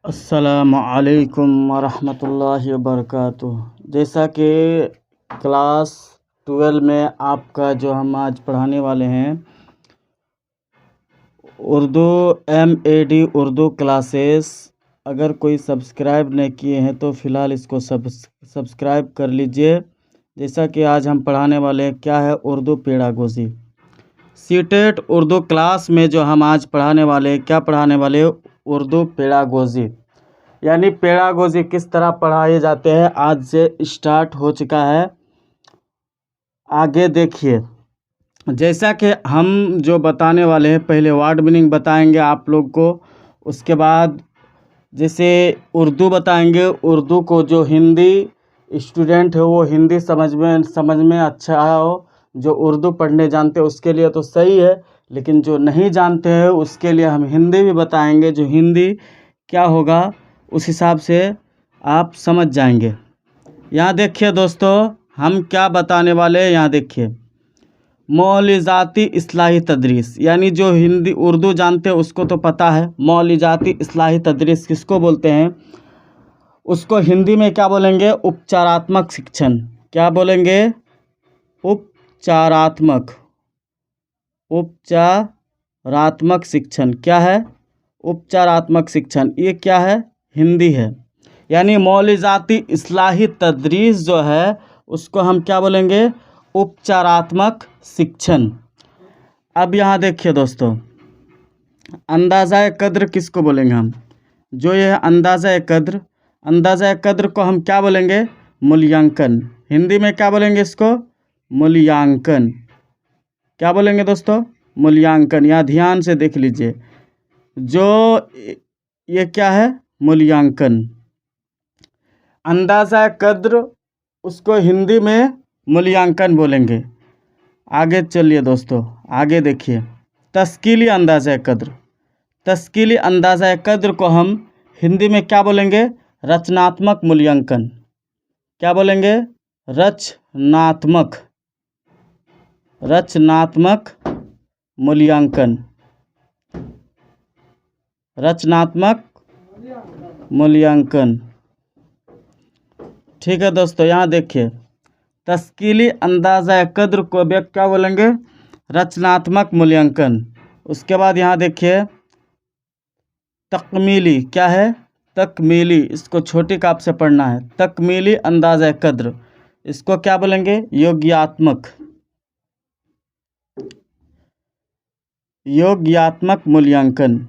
अस्सलामुअलैकुम वरहमतुल्लाहि वबरकातुह। जैसा कि क्लास 12 में आपका जो हम आज पढ़ाने वाले हैं उर्दू MAD उर्दू क्लासेस, अगर कोई सब्सक्राइब नहीं किए हैं तो फ़िलहाल इसको सब्सक्राइब कर लीजिए। जैसा कि आज हम पढ़ाने वाले हैं क्या है Urdu pedagogy. CTET Urdu class में जो हम आज पढ़ाने वाले हैं, क्या पढ़ाने वाले हैं, उर्दू पेडागोजी, यानी पेडागोजी किस तरह पढ़ाए जाते हैं आज से स्टार्ट हो चुका है। आगे देखिए, जैसा कि हम जो बताने वाले हैं, पहले वर्ड मीनिंग बताएंगे आप लोग को, उसके बाद जैसे उर्दू बताएंगे। उर्दू को जो हिंदी स्टूडेंट है वो हिंदी समझ में अच्छा हो, जो उर्दू पढ़ने जानते हैं उसके लिए तो सही है, लेकिन जो नहीं जानते हैं उसके लिए हम हिंदी भी बताएंगे। जो हिंदी क्या होगा उस हिसाब से आप समझ जाएंगे। यहाँ देखिए दोस्तों, हम क्या बताने वाले हैं। यहाँ देखिए, मौलिज़ाती इस्लाही तदरीस, यानी जो हिंदी उर्दू जानते हैं उसको तो पता है मौलिज़ाती इस्लाही तदरीस किसको बोलते हैं। उसको हिंदी में क्या बोलेंगे, उपचारात्मक शिक्षण। क्या बोलेंगे, उपचारात्मक शिक्षण। क्या है, उपचारात्मक शिक्षण। ये क्या है, हिंदी है। यानी मौलिज़ाती इस्लाही तदरीस जो है उसको हम क्या बोलेंगे, उपचारात्मक शिक्षण। अब यहाँ देखिए दोस्तों, अंदाज़ा कद्र किसको बोलेंगे हम। जो ये अंदाज़ा कद्र को हम क्या बोलेंगे, मूल्यांकन। हिंदी में क्या बोलेंगे इसको, मूल्यांकन। क्या बोलेंगे दोस्तों, मूल्यांकन। यहाँ ध्यान से देख लीजिए, जो ये क्या है, मूल्यांकन। अंदाज़ा कद्र उसको हिंदी में मूल्यांकन बोलेंगे। आगे चलिए दोस्तों, आगे देखिए, तस्कीली अंदाज़ा कद्र। तस्कीली अंदाज़ा कद्र को हम हिंदी में क्या बोलेंगे, रचनात्मक मूल्यांकन। क्या बोलेंगे, रचनात्मक मूल्यांकन। रचनात्मक मूल्यांकन। ठीक है दोस्तों, यहाँ देखिए, तस्कीली अंदाज़ा कद्र को भी क्या बोलेंगे, रचनात्मक मूल्यांकन। उसके बाद यहाँ देखिए, तकमीली। क्या है, तकमीली। इसको छोटी काप से पढ़ना है। तकमीली अंदाज़ा कद्र, इसको क्या बोलेंगे, योग्यात्मक मूल्यांकन।